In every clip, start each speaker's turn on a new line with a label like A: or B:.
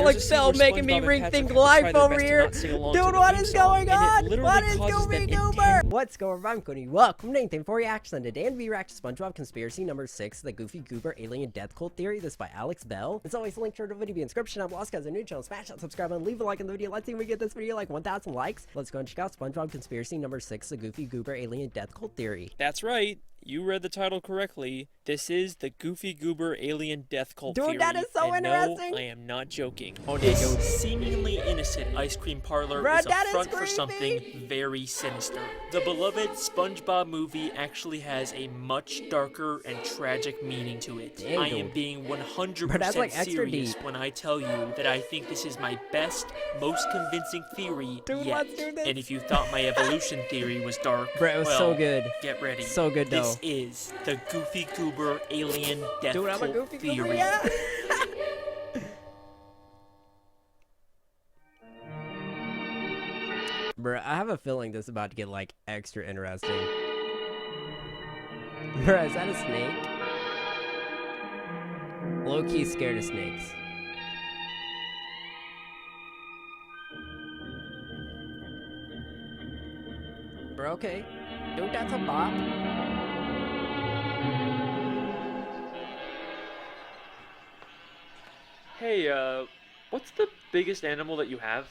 A: Alex Bell making me rethink life over here. Dude, what is going on? What is Goofy Goober? What's going on, Cody? Welcome to Anything for Reaction. Today, I'm reacting to SpongeBob Conspiracy number 6, the Goofy Goober Alien Death Cult Theory. This is by Alex Bell. It's always linked to the video description. I'm Lost, guys, a new channel. Smash that subscribe and leave a like on the video. Let's see if we get this video like 1,000 likes. Let's go and check out SpongeBob Conspiracy number 6, the Goofy Goober Alien Death Cult Theory.
B: That's right. You read the title correctly. This is the Goofy Goober Alien Death Cult Theory.
A: Dude, that is so interesting.
B: No, I am not joking.
A: Oh,
B: this seemingly innocent ice cream parlor is a front for something very sinister. The beloved SpongeBob movie actually has a much darker and tragic meaning to it.
A: Dang,
B: I am being 100% serious when I tell you that I think this is my best, most convincing theory yet. And if you thought my evolution theory was dark,
A: bro, it was so good.
B: Get ready.
A: So good, though.
B: This is the Goofy Goober Alien Death Cult Theory.
A: Goober, yeah. Bruh, I have a feeling this is about to get, like, extra interesting. Bruh, is that a snake? Low-key scared of snakes. Bruh, okay. Dude, that's a bop.
B: Hey, what's the biggest animal that you have?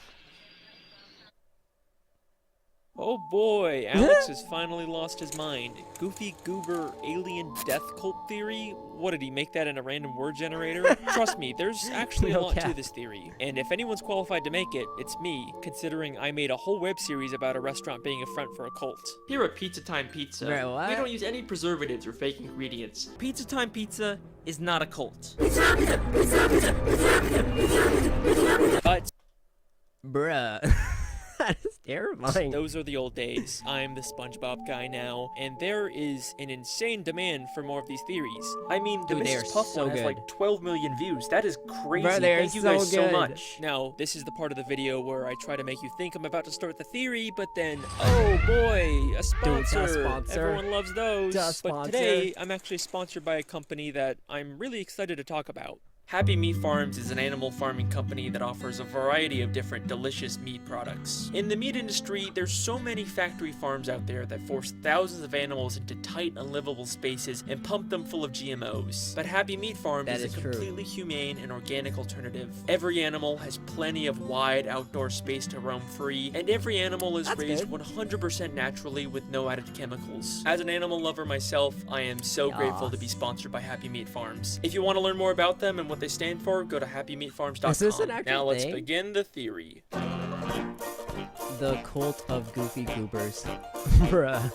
B: Oh boy, Alex has finally lost his mind. Goofy Goober Alien Death Cult Theory? What, did he make that in a random word generator? Trust me, there's actually a lot to this theory. And if anyone's qualified to make it, it's me, considering I made a whole web series about a restaurant being a front for a cult. Here at Pizza Time Pizza, we don't use any preservatives or fake ingredients. Pizza Time Pizza is not a cult. But
A: bruh. That is terrifying.
B: Those are the old days. I'm the SpongeBob guy now, and there is an insane demand for more of these theories. I mean, the Mrs. Puff one has like 12 million views. That is crazy.
A: Bro,
B: thank you guys so much. Now, this is the part of the video where I try to make you think I'm about to start the theory, but then, oh boy, a sponsor.
A: Dude, sponsor.
B: Everyone loves those. But today, I'm actually sponsored by a company that I'm really excited to talk about. Happy Meat Farms is an animal farming company that offers a variety of different delicious meat products. In the meat industry, there's so many factory farms out there that force thousands of animals into tight, unlivable spaces and pump them full of GMOs. But Happy Meat Farms is a completely humane and organic alternative. Every animal has plenty of wide outdoor space to roam free, and every animal is raised 100% naturally with no added chemicals. As an animal lover myself, I am so grateful to be sponsored by Happy Meat Farms. If you want to learn more about them and what they stand for, go to happymeatfarms.com.
A: Is this an actual
B: Now let's
A: thing?
B: begin the theory.
A: The cult of Goofy Goobers. Bruh.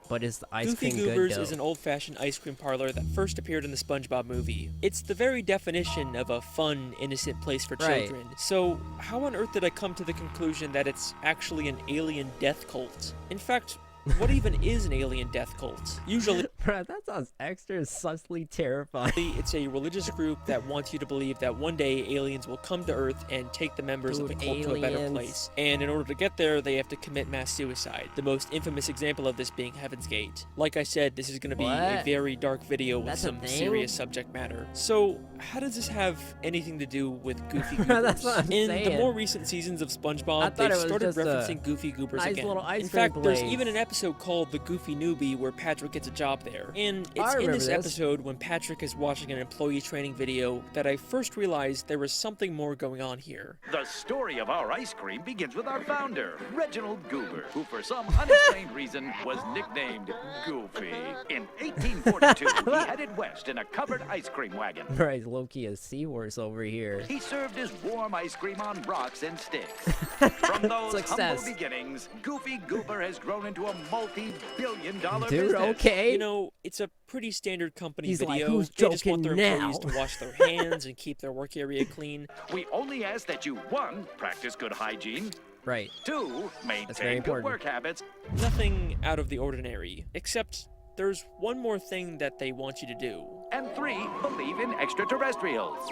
A: But is the ice cream good, though?
B: Goofy Goobers is an old-fashioned ice cream parlor that first appeared in the SpongeBob movie. It's the very definition of a fun, innocent place for children. So, how on earth did I come to the conclusion that it's actually an alien death cult? In fact, what even is an alien death cult? Usually,
A: bruh, that sounds extra sussly terrifying.
B: It's a religious group that wants you to believe that one day aliens will come to Earth and take the members of the cult to a better place. And in order to get there, they have to commit mass suicide. The most infamous example of this being Heaven's Gate. Like I said, this is going to be a very dark video with some serious subject matter. So, how does this have anything to do with Goofy Goobers?
A: That's what I'm saying.
B: In the more recent seasons of SpongeBob, they've started referencing Goofy Goobers again. In fact, there's even an episode called The Goofy Newbie where Patrick gets a job there. And it's in this episode when Patrick is watching an employee training video that I first realized there was something more going on here.
C: The story of our ice cream begins with our founder, Reginald Goober, who for some unexplained reason was nicknamed Goofy. In 1842, he headed west in a covered ice cream wagon.
A: Right, low-key a seahorse over here.
C: He served his warm ice cream on rocks and sticks. From those humble beginnings, Goofy Goober has grown into a multi-billion-dollar business.
A: Okay.
B: You know, it's a pretty standard company
A: He's
B: video.
A: Like, who's
B: they just want their
A: now?
B: employees to wash their hands and keep their work area clean.
C: We only ask that you, 1, practice good hygiene.
A: Right.
C: 2, maintain good work habits.
B: Nothing out of the ordinary, except there's one more thing that they want you to do.
C: And 3, believe in extraterrestrials.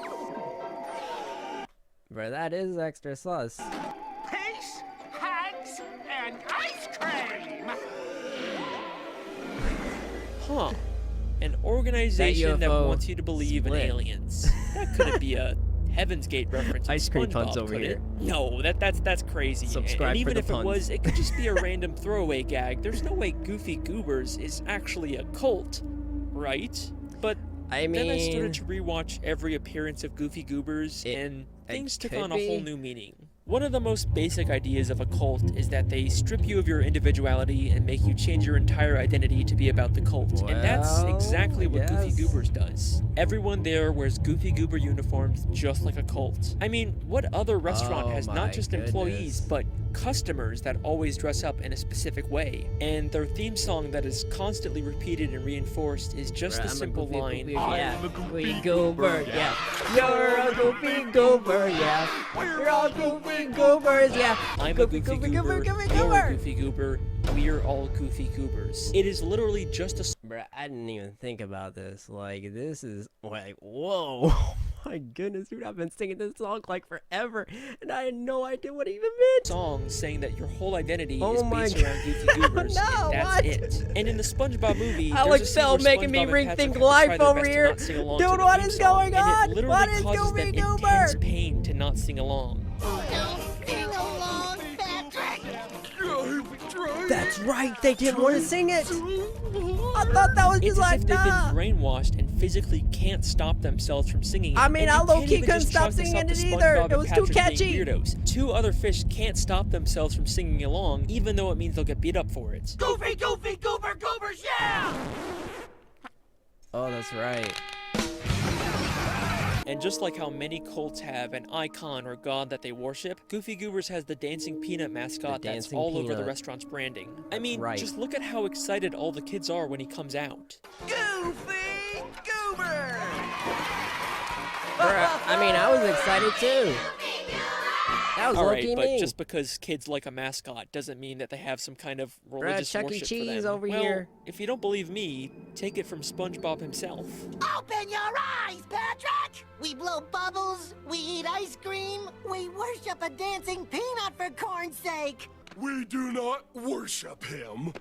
A: Bro, that is extra sus.
D: Peace, hugs, and ice cream!
B: Huh. An organization that wants you to believe in aliens. That couldn't be a Heaven's Gate reference.
A: Ice cream puns
B: SpongeBob,
A: over
B: could
A: here.
B: it? No, that's crazy.
A: Subscribe
B: and
A: for
B: even
A: the
B: if
A: puns.
B: it was, it could just be a random throwaway gag. There's no way Goofy Goobers is actually a cult, right? But then I started to rewatch every appearance of Goofy Goobers, and things took on a whole new meaning. One of the most basic ideas of a cult is that they strip you of your individuality and make you change your entire identity to be about the cult. And that's exactly what Goofy Goobers does. Everyone there wears Goofy Goober uniforms just like a cult. I mean, what other restaurant has not just employees, but customers that always dress up in a specific way? And their theme song that is constantly repeated and reinforced is just the simple line,
A: I'm a Goofy Goober, yeah. You're a Goofy Goober, yeah. We're all Goofy Goobers, yeah.
B: I'm a Goofy Goober, you're a Goofy Goober, we're all Goofy Goobers. It is literally just a...
A: Bruh, I didn't even think about this. Like, this is, like, whoa. My goodness, dude, I've been singing this song, like, forever, and I had no idea what it even meant.
B: Song saying that your whole identity is based around Goofy Goobers,
A: No,
B: and that's it. And in the SpongeBob movie,
A: Alex Bell making me rethink life over here. Dude, what is going on? What is Goofy Goober?
B: Intense pain to not sing along.
D: Sing along, Patrick.
A: That's right, they didn't want to sing it. I thought that was just
B: It's
A: like,
B: as if they've been brainwashed and physically can't stop themselves from singing it.
A: I mean,
B: And
A: I
B: you can't
A: low-key
B: even
A: couldn't
B: just
A: stop
B: chalk this
A: singing
B: up to
A: it either.
B: SpongeBob
A: It
B: and
A: was too
B: Patrick being
A: catchy.
B: Weirdos. Two other fish can't stop themselves from singing along, even though it means they'll get beat up for it.
D: Goofy, Goofy, Goober, Goobers, yeah!
A: Oh, that's right.
B: And just like how many cults have an icon or god that they worship, Goofy Goobers has the dancing peanut mascot that's
A: dancing
B: all over the
A: peanut.
B: restaurant's branding. I mean,
A: right.
B: just look at how excited all the kids are when he comes out.
D: Goofy Goober!
A: Bruh, I mean, I was excited too. That was
B: Alright,
A: low-key
B: but
A: me.
B: just because kids like a mascot doesn't mean that they have some kind of religious
A: Chuck E.
B: worship for
A: Cheese
B: them.
A: over
B: well,
A: here.
B: If you don't believe me, take it from SpongeBob himself.
D: Open your eyes, Patrick! We blow bubbles, we eat ice cream, we worship a dancing peanut for corn's sake!
E: We do not worship him.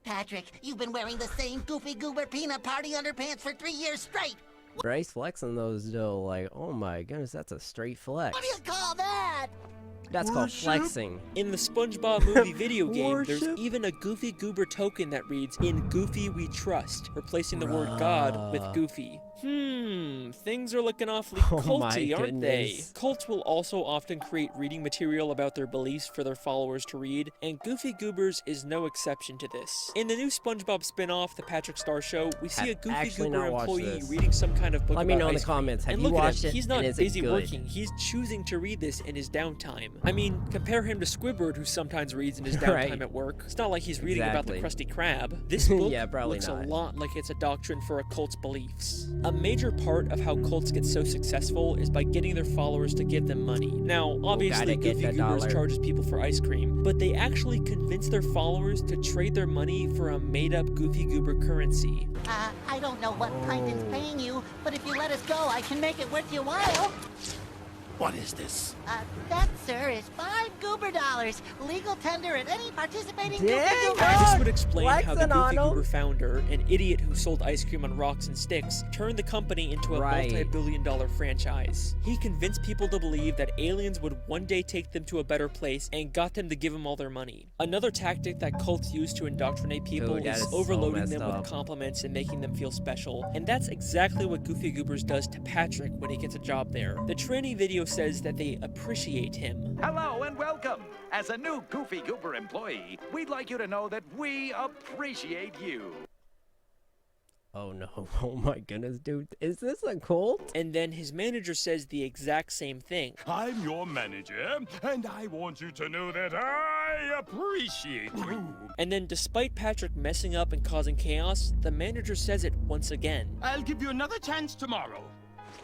D: Patrick, you've been wearing the same Goofy Goober peanut party underpants for 3 years straight!
A: Bryce flexing those though, like, oh my goodness, that's a straight flex.
D: What do you call that?
A: That's called flexing.
B: In the SpongeBob movie video game, there's
A: Worship?
B: even a Goofy Goober token that reads, "In Goofy we trust," replacing the word God with Goofy. Things are looking awfully
A: Oh my
B: culty, aren't they?
A: goodness.
B: Cults will also often create reading material about their beliefs for their followers to read, and Goofy Goobers is no exception to this. In the new SpongeBob spin-off, The Patrick Star Show, we see a Goofy
A: actually
B: Goober
A: not watched
B: employee
A: this.
B: reading some kind of book
A: Let me
B: about
A: know in the
B: ice cream.
A: comments, have
B: And
A: you
B: look at
A: watched
B: him,
A: it,
B: he's not
A: and is it
B: busy
A: good?
B: working, he's choosing to read this in his downtime. I mean, compare him to Squidward, who sometimes reads in his downtime
A: Right.
B: at work. It's not like he's reading about the
A: Exactly.
B: Krusty Krab. This book
A: Yeah, probably
B: looks
A: not.
B: a lot like it's a doctrine for a cult's beliefs. A major part of how cults get so successful is by getting their followers to give them money. Now, obviously,
A: gotta get
B: Goofy
A: that
B: Goobers
A: dollar.
B: charges people for ice cream, but they actually convince their followers to trade their money for a made-up Goofy Goober currency.
D: I don't know what Plankton's paying you, but if you let us go, I can make it worth your while.
E: What is this?
D: That, sir, is $5 Goober dollars. Legal tender at any participating Goofy
A: Dang,
D: Goober.
A: dog.
B: This would explain how the
A: flexing on
B: Goofy
A: 'em.
B: Goober founder, an idiot who sold ice cream on rocks and sticks, turned the company into a
A: Right.
B: multi-billion-dollar franchise. He convinced people to believe that aliens would one day take them to a better place and got them to give him all their money. Another tactic that cults use to indoctrinate people
A: Dude, that
B: is
A: is so
B: overloading
A: messed
B: them
A: up.
B: with compliments and making them feel special. And that's exactly what Goofy Goobers does to Patrick when he gets a job there. The training video says that they appreciate him.
C: Hello and welcome. As a new Goofy Goober employee, we'd like you to know that we appreciate you.
A: Oh no, oh my goodness, dude. Is this a cult?
B: And then his manager says the exact same thing.
E: I'm your manager, and I want you to know that I appreciate you.
B: And then despite Patrick messing up and causing chaos, the manager says it once again.
E: I'll give you another chance tomorrow.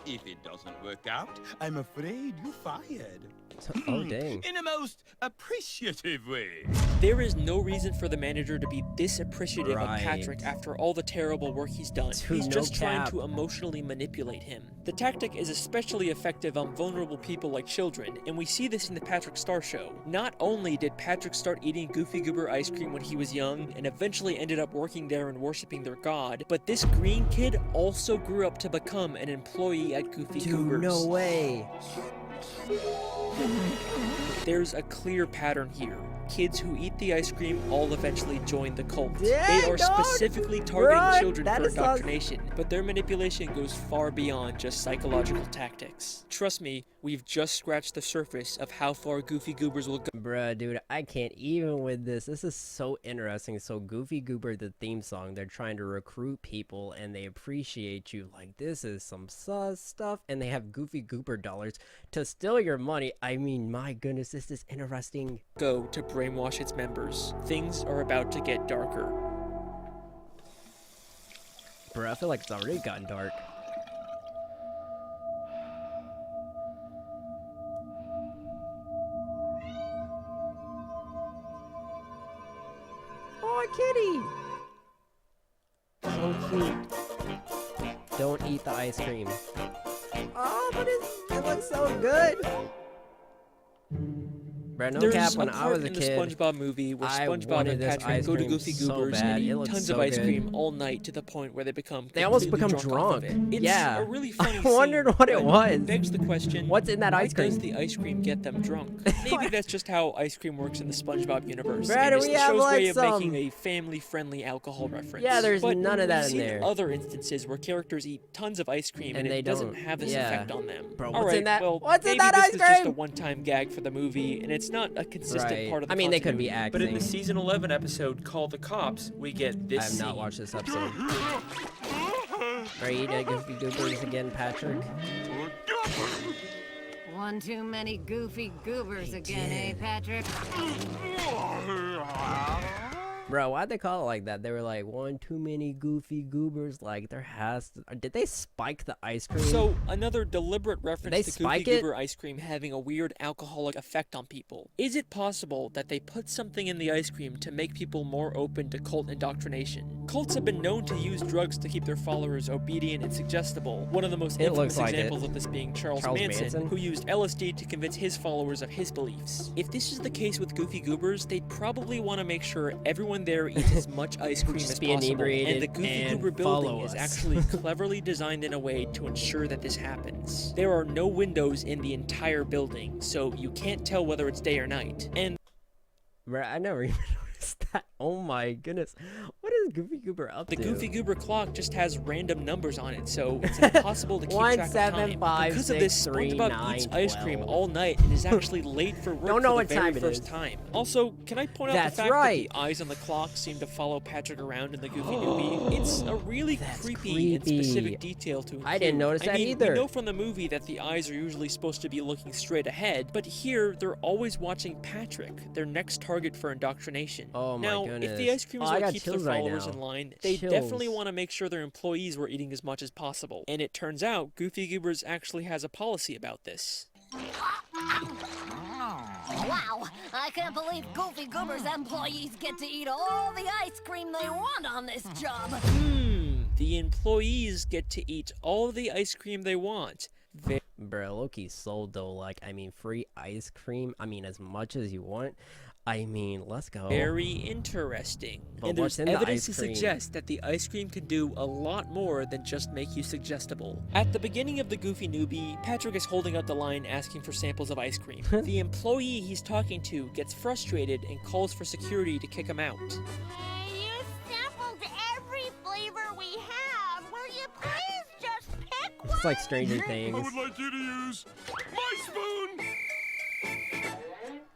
E: If it doesn't work out, I'm afraid you're fired.
A: Oh dang.
E: In a most appreciative way.
B: There is no reason for the manager to be this appreciative
A: Right.
B: of Patrick after all the terrible work he's done.
A: Dude,
B: He's
A: no
B: just trying
A: cap.
B: to emotionally manipulate him. The tactic is especially effective on vulnerable people like children, and we see this in the Patrick Star Show. Not only did Patrick start eating Goofy Goober ice cream when he was young, and eventually ended up working there and worshipping their god, but this green kid also grew up to become an employee at Goofy Goober's.
A: No way.
B: There's a clear pattern here. Kids who eat the ice cream all eventually join the cult.
A: Dang,
B: They are
A: dog.
B: specifically targeting
A: Run.
B: children
A: That
B: for
A: is
B: indoctrination, but their manipulation goes far beyond just psychological tactics. Trust me, we've just scratched the surface of how far Goofy Goobers will go.
A: Bruh, dude, I can't even with this. This is so interesting. So Goofy Goober, the theme song, they're trying to recruit people and they appreciate you. Like, this is some sus stuff. And they have Goofy Goober dollars to steal your money. I mean, my goodness, this is interesting.
B: Go to brainwash its members. Things are about to get darker.
A: Bruh, I feel like it's already gotten dark. Oh, kitty! So cute. Don't eat the ice cream. Oh, but it looks so good. Bruh, no cap, when I was a
B: in the
A: kid,
B: SpongeBob movie where
A: I
B: SpongeBob
A: wanted
B: and
A: this
B: Patrick
A: ice
B: go to
A: cream
B: Goofy
A: so
B: Goobers
A: bad.
B: and
A: It
B: eat
A: looks
B: tons
A: so
B: of ice
A: good.
B: cream all night to the point where they become
A: They almost
B: completely
A: become
B: drunk off of
A: drunk.
B: it. It's
A: Yeah.
B: a really funny
A: I wondered
B: scene,
A: what it
B: but
A: was.
B: begs the question,
A: What's in that
B: why
A: ice cream?
B: does the ice cream get them drunk? Maybe that's just how ice cream works in the SpongeBob universe.
A: Bruh,
B: and
A: do
B: it's
A: we
B: the
A: have,
B: show's
A: like,
B: way of
A: some-
B: making a family-friendly alcohol reference.
A: Yeah, there's
B: but
A: none of that
B: we've
A: in
B: seen
A: there.
B: other instances where characters eat tons of ice cream
A: And
B: and
A: they
B: it doesn't
A: don't.
B: have this
A: Yeah.
B: effect on them.
A: Bro,
B: All
A: what's
B: right,
A: in that-
B: well,
A: what's in
B: maybe
A: that
B: this
A: ice
B: was just a
A: cream?
B: one-time gag for the movie, and it's not a consistent
A: Right.
B: part of the
A: I mean, they could be
B: continuity. But in the
A: acting.
B: season 11 episode Call the Cops, we get this
A: I have not
B: scene.
A: watched this episode. Are you eating Goofy Goobers again, Patrick?
F: One too many goofy goobers again, eh, Patrick?
A: Bro, why'd they call it like that? They were like, one too many Goofy Goobers. Like, there has to... Did they spike the ice cream?
B: So, another deliberate
A: They
B: reference to Goofy
A: spike it?
B: Goober ice cream having a weird alcoholic effect on people. Is it possible that they put something in the ice cream to make people more open to cult indoctrination? Cults have been known to use drugs to keep their followers obedient and suggestible. One of the most
A: It
B: infamous
A: looks like
B: examples of this being Charles Manson, who used LSD to convince his followers of his beliefs. If this is the case with Goofy Goobers, they'd probably want to make sure everyone there eats as much ice cream
A: Just
B: as
A: be
B: possible,
A: inebriated
B: and the Goofy
A: and
B: Goober building
A: follow
B: is
A: us.
B: actually cleverly designed in a way to ensure that this happens. There are no windows in the entire building, so you can't tell whether it's day or night. And
A: Bro, I never even noticed that. Oh my goodness. What is Goofy Goober up
B: the
A: to?
B: Goofy Goober clock just has random numbers on it, so it's impossible to keep track of time.
A: 175,
B: Because of this,
A: 6, 3,
B: SpongeBob
A: 9,
B: eats ice cream
A: 12.
B: all night and is actually late for work
A: Don't know
B: for
A: what
B: the very
A: time it
B: first
A: is.
B: time. Also, can I point out
A: That's
B: the fact
A: right.
B: that the eyes on the clock seem to follow Patrick around in the Goofy Newbie? It's a really
A: That's
B: creepy and
A: creepy.
B: specific detail to include.
A: I didn't notice that
B: I mean,
A: either.
B: We know from the movie that the eyes are usually supposed to be looking straight ahead, but here they're always watching Patrick, their next target for indoctrination.
A: Oh my
B: now,
A: goodness.
B: if the ice cream is
A: Oh, I
B: what
A: got
B: keeps their
A: chills right
B: followers
A: now.
B: in line, they
A: Chills.
B: definitely want to make sure their employees were eating as much as possible. And it turns out Goofy Goobers actually has a policy about this.
F: Wow, I can't believe Goofy Goober's employees get to eat all the ice cream they want on this job.
B: The employees get to eat all the ice cream they want.
A: Bro, Loki's sold though. Like, I mean, free ice cream. I mean, as much as you want. I mean, let's go.
B: Very interesting.
A: But
B: And
A: what's
B: there's
A: in the
B: evidence
A: ice
B: to
A: cream?
B: suggest that the ice cream can do a lot more than just make you suggestible. At the beginning of the Goofy Newbie, Patrick is holding up the line asking for samples of ice cream. The employee he's talking to gets frustrated and calls for security to kick him out.
G: You sampled every flavor we have. Will you please just pick one?
A: It's like Stranger Things.
E: like you to use my spoon.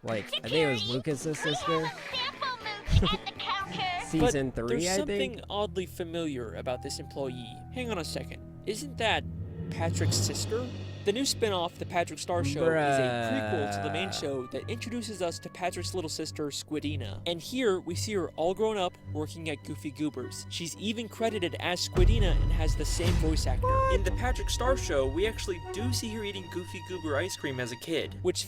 A: Like, I think it was Lucas's sister.
G: Sample mooch at the counter.
A: Season
B: But
A: 3,
B: there's
A: I
B: something
A: think.
B: oddly familiar about this employee. Hang on a second. Isn't that Patrick's sister? The new spin-off, The Patrick Star Show, is a prequel to the main show that introduces us to Patrick's little sister, Squidina. And here, we see her all grown up, working at Goofy Goober's. She's even credited as Squidina and has the same voice actor. In The Patrick Star Show, we actually do see her eating Goofy Goober ice cream as a kid, which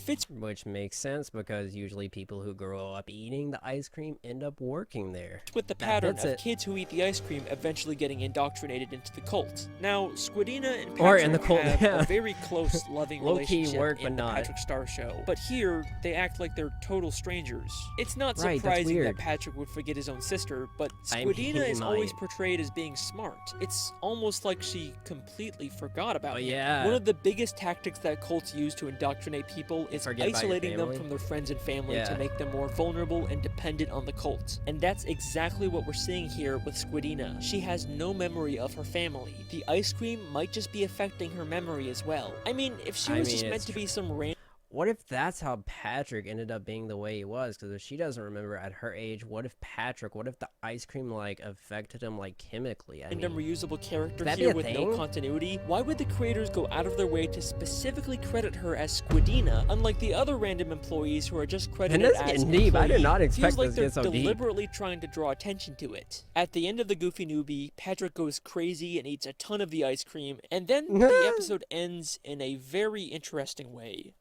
A: makes sense, because usually people who grow up eating the ice cream end up working there.
B: With the pattern of kids who eat the ice cream eventually getting indoctrinated into the cult. Now, Squidina and Patrick have a very close, loving relationship in the Patrick Star Show. But here, they act like they're total strangers. It's not surprising that Patrick would forget his own sister, but Squidina is always portrayed as being smart. It's almost like she completely forgot about him. One of the biggest tactics that cults use to indoctrinate people is isolating them from their friends and family to make them more vulnerable and dependent on the cult. And that's exactly what we're seeing here with Squidina. She has no memory of her family. The ice cream might just be affecting her memory as well. I mean, if she was just meant to be some random...
A: What if that's how Patrick ended up being the way he was? Because if she doesn't remember at her age, what if the ice cream, like, affected him, like, chemically?
B: Random reusable character here with no continuity? Why would the creators go out of their way to specifically credit her as Squidina, unlike the other random employees who are just credited as
A: deep. I did not expect
B: this to
A: get so deep.
B: Deliberately trying to draw attention to it. At the end of the Goofy Newbie, Patrick goes crazy and eats a ton of the ice cream, and then the episode ends in a very interesting way.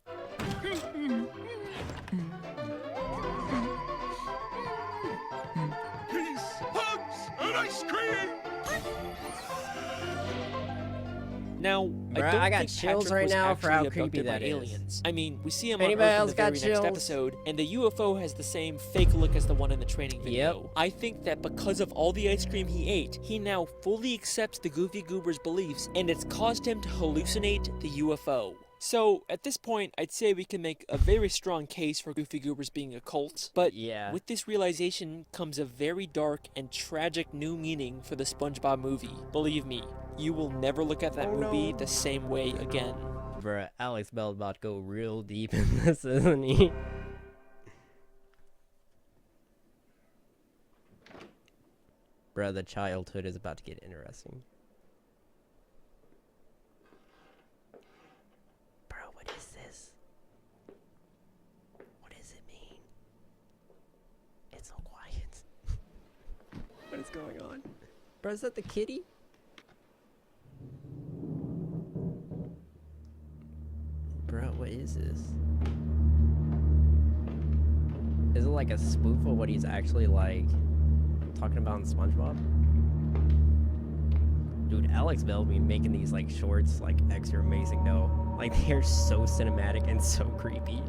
E: Peace, hugs, and ice cream!
B: Now,
A: I got chills right now for how creepy that
B: is. I mean, we see him on Earth in the very next episode, and the UFO has the same fake look as the one in the training video. I think that because of all the ice cream he ate, he now fully accepts the Goofy Goober's beliefs, and it's caused him to hallucinate the UFO. So, at this point, I'd say we can make a very strong case for Goofy Goober's being a cult, but with this realization comes a very dark and tragic new meaning for the SpongeBob movie. Believe me, you will never look at that movie the same way again.
A: Bruh, Alex Bell's about to go real deep in this, isn't he? Bruh, the childhood is about to get interesting. What is going on? Bro, is that the kitty? Bro, what is this? Is it like a spoof of what he's actually like talking about in SpongeBob? Dude, Alex Bell be making these like shorts like extra amazing though. Like they're so cinematic and so creepy.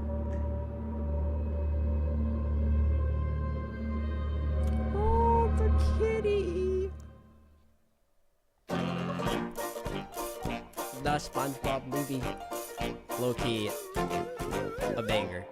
A: Kitty. The SpongeBob movie, low-key, a banger.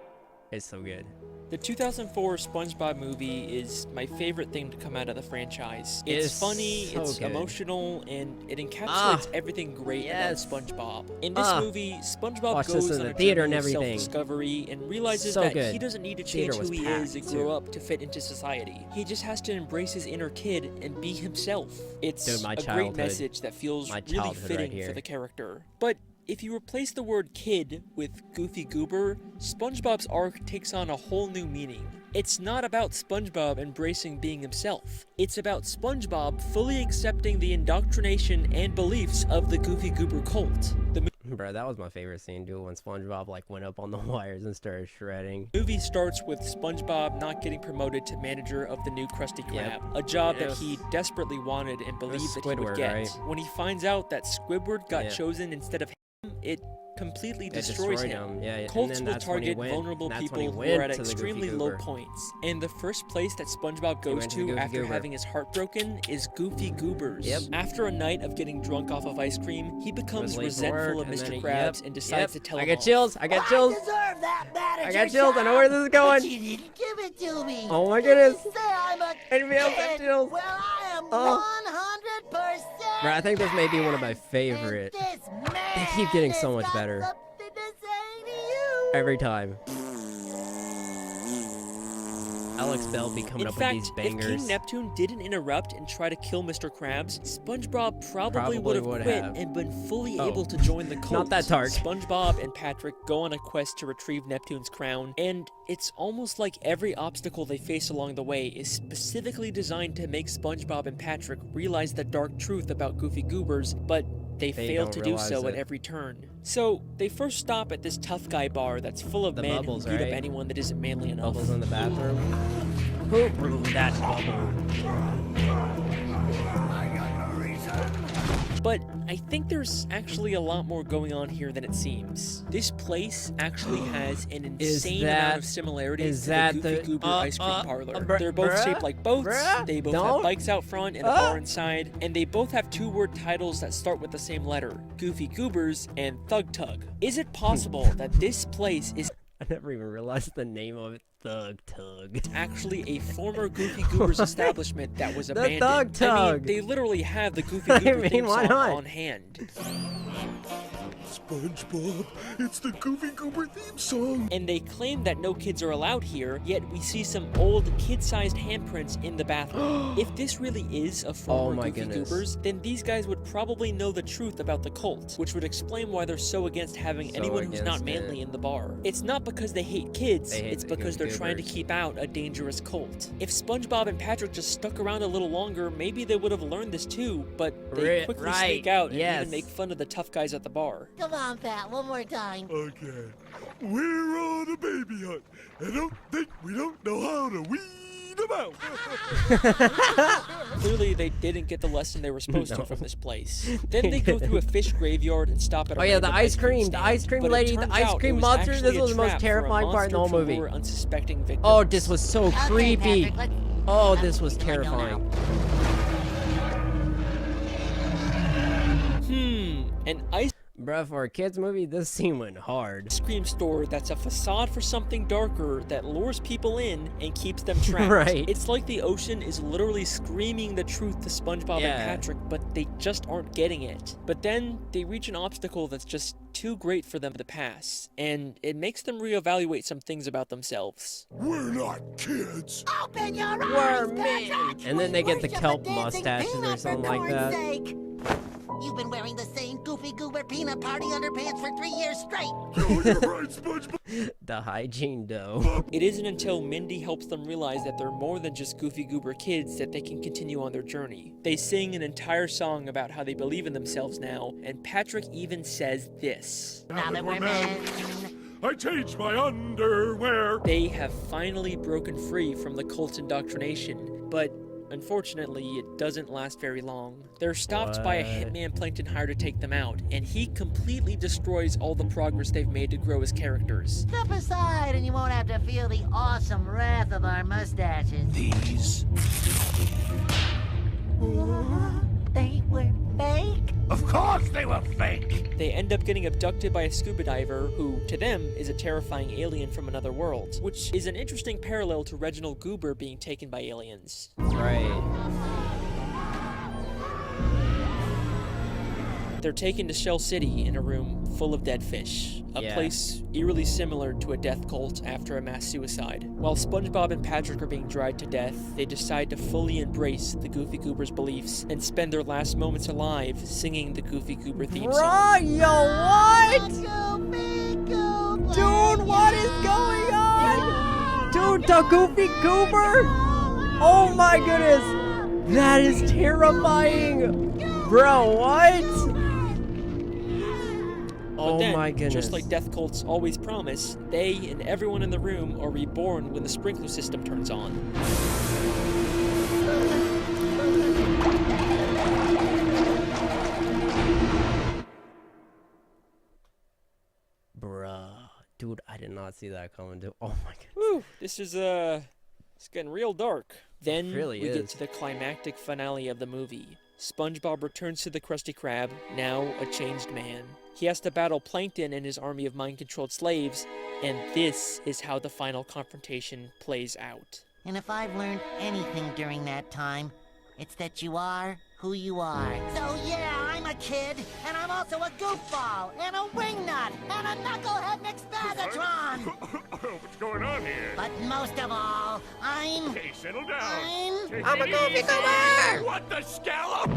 A: It's so good.
B: The 2004 SpongeBob movie is my favorite thing to come out of the franchise. It's funny, so it's emotional, and it encapsulates everything great about SpongeBob. In this movie, SpongeBob goes on a journey of self-discovery and realizes that he doesn't need to change who he is and grow up to fit into society. He just has to embrace his inner kid and be himself. It's a great message that feels really fitting for the character. But if you replace the word kid with Goofy Goober, SpongeBob's arc takes on a whole new meaning. It's not about SpongeBob embracing being himself. It's about SpongeBob fully accepting the indoctrination and beliefs of the Goofy Goober cult.
A: Bro, that was my favorite scene, dude, when SpongeBob like went up on the wires and started shredding.
B: The movie starts with SpongeBob not getting promoted to manager of the new Krusty Krab, a job that he desperately wanted and believed that he would get. When he finds out that Squidward got chosen instead of him, it completely destroys him. Cults will target vulnerable people who are at extremely low points. And the first place that SpongeBob goes to after having his heart broken is Goofy Goober's. After a night of getting drunk off of ice cream, he becomes resentful of Mr. Krabs and decides to tell him
A: I got chills. I got chills. I got chills. I know where this is going.
D: But you didn't give it to me.
A: Oh my goodness.
D: Say I'm a
A: Anybody else got chills?
D: Well, I am 100%.
A: Bro, I think this may be one of my favorite. They keep getting so much better every time. Alex Bell be coming up with these bangers.
B: If King Neptune didn't interrupt and try to kill Mr. Krabs, SpongeBob probably would have quit and been fully able to join the cult.
A: Not that dark.
B: SpongeBob and Patrick go on a quest to retrieve Neptune's crown, and it's almost like every obstacle they face along the way is specifically designed to make SpongeBob and Patrick realize the dark truth about Goofy Goobers, but they fail to do so at every turn. So, they first stop at this tough guy bar that's full of men who beat up anyone that isn't manly enough.
A: Bubbles in the bathroom. Who blew that bubble?
B: But I think there's actually a lot more going on here than it seems. This place actually has an insane amount of similarities to the Goofy Goober ice cream parlor. They're both shaped like boats, they both have bikes out front and a bar inside, and they both have two-word titles that start with the same letter, Goofy Goobers and Thug Tug. Is it possible that this place is...
A: I never even realized the name of it. Thug Tug.
B: It's actually a former Goofy Goobers establishment that was abandoned.
A: The Thug Tug.
B: I mean, they literally have the Goofy Goober theme song on hand.
E: SpongeBob, it's the Goofy Goober theme song.
B: And they claim that no kids are allowed here, yet we see some old kid-sized handprints in the bathroom. If this really is a former Goofy Goobers, then these guys would probably know the truth about the cult, which would explain why they're so against having anyone who's not manly in the bar. It's not because they hate kids, it's because they're trying to keep out a dangerous cult. If SpongeBob and Patrick just stuck around a little longer, maybe they would have learned this too, but they quickly sneak out and even make fun of the tough guys at the bar.
D: Come on, Pat, one more time.
E: Okay. We're on a baby hunt, and I don't think we don't know how to weed them out.
B: Clearly, they didn't get the lesson they were supposed to from this place. Then they go through a fish graveyard and stop at a
A: the ice cream lady, the ice cream monster. This was the most terrifying part in the whole movie. Oh, this was so creepy.
D: Patrick,
A: oh, this was terrifying.
B: An ice
A: Bruh, for a kids movie, this scene went hard.
B: cream store that's a facade for something darker that lures people in and keeps them trapped.
A: Right.
B: It's like the ocean is literally screaming the truth to SpongeBob and Patrick, but they just aren't getting it. But then they reach an obstacle that's just too great for them to pass, and it makes them reevaluate some things about themselves.
E: We're not kids.
D: Open your eyes,
A: We're men.
D: Patrick.
A: And then they get the
D: Worship
A: kelp
D: a dancing
A: mustaches or
D: peanut
A: something
D: for
A: like
D: corn's
A: that.
D: sake. You've been wearing the same Goofy Goober peanut party underpants for 3 years straight.
E: Oh, you're right, SpongeBob.
A: The hygiene dough.
B: It isn't until Mindy helps them realize that they're more than just Goofy Goober kids that they can continue on their journey. They sing an entire song about how they believe in themselves now, and Patrick even says this.
D: Now that we're men.
E: I changed my underwear.
B: They have finally broken free from the cult's indoctrination, but unfortunately, it doesn't last very long. They're stopped by a hitman Plankton hired to take them out, and he completely destroys all the progress they've made to grow as characters.
D: Step aside and you won't have to feel the awesome wrath of our mustaches.
E: These.
D: They were fake?
E: Of course they were fake.
B: They end up getting abducted by a scuba diver who, to them, is a terrifying alien from another world, which is an interesting parallel to Reginald Goober being taken by aliens.
A: Right.
B: They're taken to Shell City in a room full of dead fish, a place eerily similar to a death cult after a mass suicide. While SpongeBob and Patrick are being dried to death, they decide to fully embrace the Goofy Goober's beliefs and spend their last moments alive singing the Goofy Goober theme song.
A: Bro, yo, what?
D: Goofy Goober.
A: Dude, what is going on? Dude, the Goofy Goober? Oh my goodness. That is terrifying. Bro, what?
B: But then,
A: my goodness.
B: just like death cults always promise, they and everyone in the room are reborn when the sprinkler system turns on.
A: Bruh. Dude, I did not see that coming, dude. Oh my goodness.
B: Whew, this is, it's getting real dark. Then
A: really
B: we get to the climactic finale of the movie. SpongeBob returns to the Krusty Krab, now a changed man. He has to battle Plankton and his army of mind-controlled slaves, and this is how the final confrontation plays out.
D: And if I've learned anything during that time, it's that you are who you are. So yeah, I'm a kid, and I'm also a goofball, and a wingnut, and a knucklehead mixed Bagatron!
E: what's going on here?
D: But most of all, I'm...
E: Hey, settle down.
A: I'm a Goofy Goober!
E: What the scallop?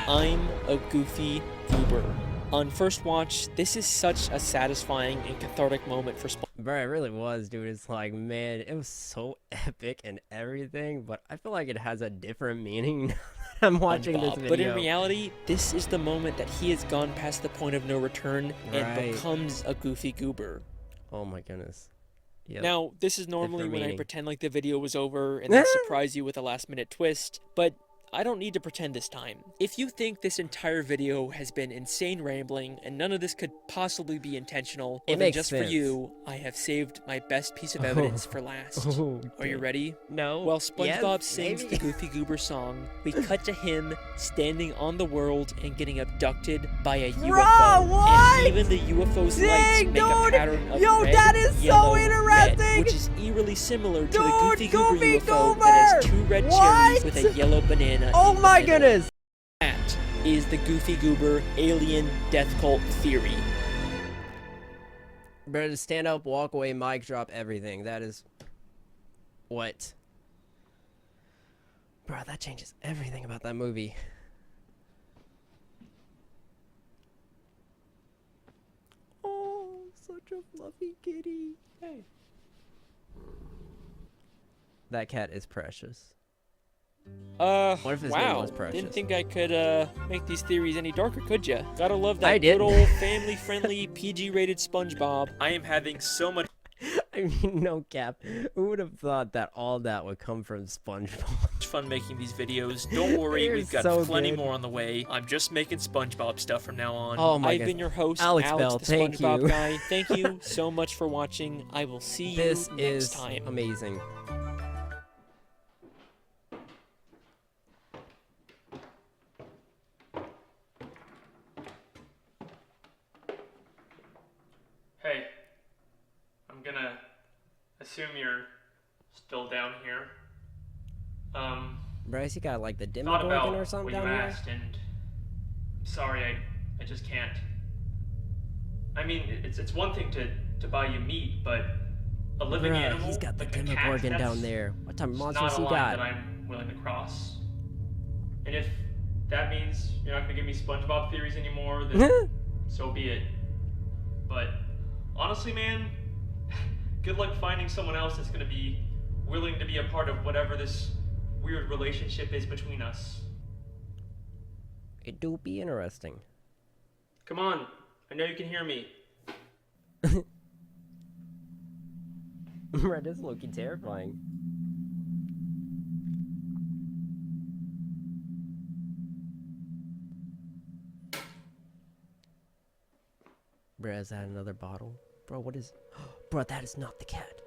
B: I'm a Goofy Goober. On first watch, this is such a satisfying and cathartic moment for SpongeBob.
A: Bro, it really was, dude. It's like, man, it was so epic and everything, but I feel like it has a different meaning now that I'm watching this video.
B: But in reality, this is the moment that he has gone past the point of no return and becomes a Goofy Goober.
A: Oh my goodness. Yep.
B: Now, this is normally when I pretend like the video was over and then surprise you with a last-minute twist, but I don't need to pretend this time. If you think this entire video has been insane rambling and none of this could possibly be intentional,
A: it
B: then
A: makes
B: just
A: sense.
B: For you, I have saved my best piece of evidence for last. Are you ready?
A: No.
B: While SpongeBob sings the Goofy Goober song, we cut to him standing on the world and getting abducted by a UFO.
A: What?
B: And even the UFO's lights make a pattern of red,
A: that is
B: yellow,
A: so interesting!
B: red, which is eerily similar to the Goofy Goober UFO that has 2 red cherries with a yellow banana.
A: Oh my goodness!
B: That is the Goofy Goober alien death cult theory.
A: Better stand up, walk away, mic drop, everything. That is what? Bro, that changes everything about that movie. Oh, such a fluffy kitty. Hey. That cat is precious. What if his name
B: Wow.
A: was Precious?
B: Didn't think I could make these theories any darker, could ya? Gotta love that
A: I did.
B: good old family-friendly PG-rated SpongeBob. I am having so much
A: I mean, no cap. Who would have thought that all that would come from SpongeBob?
B: fun making these videos. Don't worry,
A: They're
B: we've got
A: so
B: plenty
A: good.
B: more on the way. I'm just making SpongeBob stuff from now on.
A: Oh my
B: I've
A: God.
B: been your host,
A: Alex
B: Alex
A: Bell,
B: the
A: thank
B: SpongeBob
A: you.
B: guy. Thank you so much for watching. I will see you
A: This
B: next
A: is
B: time.
A: amazing.
B: Hey, I'm gonna assume you're still down here.
A: Bryce, you got like the
B: Thought about
A: Demogorgon or something
B: what you
A: down here?
B: asked, and I'm sorry, I just can't. I mean, it's one thing to buy you meat, but a living
A: Bruh,
B: animal,
A: he's got the
B: like a cat,
A: Demogorgon
B: that's
A: down there. What type of
B: just
A: monsters
B: not a
A: he
B: line
A: got?
B: that I'm willing to cross. And if that means you're not gonna give me SpongeBob theories anymore, then so be it. But honestly, man, good luck finding someone else that's gonna be willing to be a part of whatever this weird relationship is between us.
A: It do be interesting.
B: Come on, I know you can hear me.
A: Bruh, this is looking terrifying. Bruh, is that another bottle? Bro, what is... Bro, that is not the cat.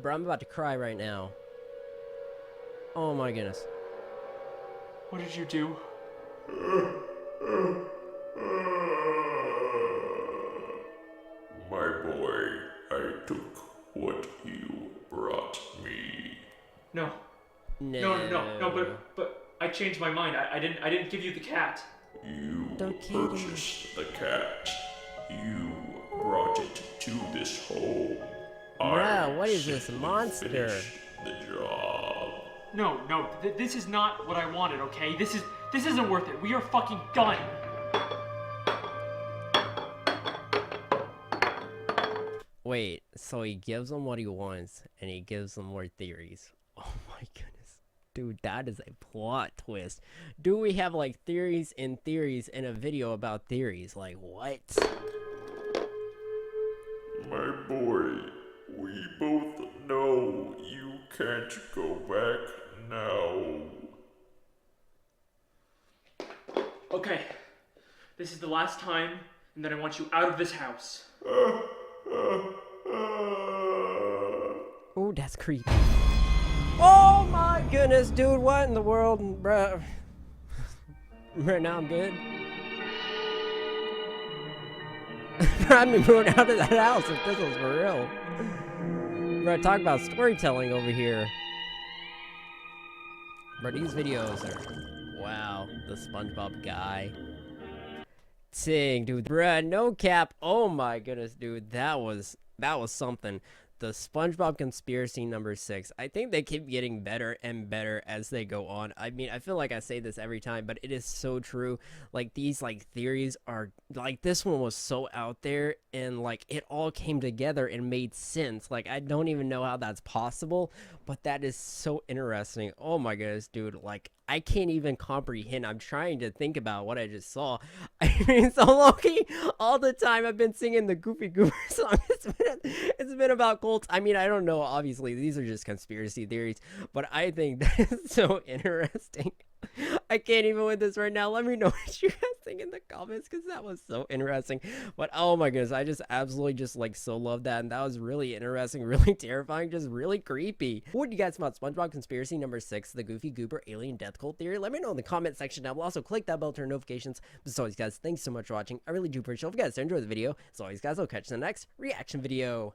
A: Bro, I'm about to cry right now. Oh my goodness.
B: What did you do?
E: My boy, I took what you brought me.
B: No,
A: No.
B: but I changed my mind. I didn't give you the cat.
E: You
A: The kitty.
E: purchased the cat. You brought it to this home.
A: Bruh,
E: I
A: what is this
E: simply
A: monster?
E: finished the job.
B: No, this is not what I wanted, okay? This isn't worth it. We are fucking done.
A: Wait, so he gives him what he wants, and he gives him more theories. Oh my goodness. Dude, that is a plot twist. Do we have, like, theories in a video about theories? Like, what?
E: My boy, we both know you can't go back now.
B: Okay, this is the last time, and then I want you out of this house.
A: Oh, that's creepy. Oh my goodness, dude, what in the world, bruh? Right now I'm good. I'd be moving out of that house if this was for real. Bro, talk about storytelling over here. Bro, these videos are... Wow, the SpongeBob guy. Dang, dude. Bruh, no cap. Oh my goodness, dude. That was something. The SpongeBob conspiracy number 6. I think they keep getting better and better as they go on. I mean, I feel like I say this every time, but it is so true. Like, these, like, theories are, like, this one was so out there, and, like, it all came together and made sense. Like, I don't even know how that's possible, but that is so interesting. Oh my goodness, dude. Like, I can't even comprehend. I'm trying to think about what I just saw. I mean, so Loki, all the time I've been singing the Goofy Goober song. It's been about cults. I mean, I don't know. Obviously, these are just conspiracy theories, but I think that is so interesting. I can't even with this right now. Let me know what you guys think in the comments, because that was so interesting. But oh my goodness, I just absolutely just like so love that, and that was really interesting, really terrifying, just really creepy. What do you guys think about SpongeBob conspiracy number 6, the Goofy Goober alien death cult theory? Let me know in the comment section down below. Also click that bell to turn notifications. But as always, guys, thanks so much for watching. I really do appreciate it. If you guys enjoyed the video, as always, guys, I'll catch you in the next reaction video.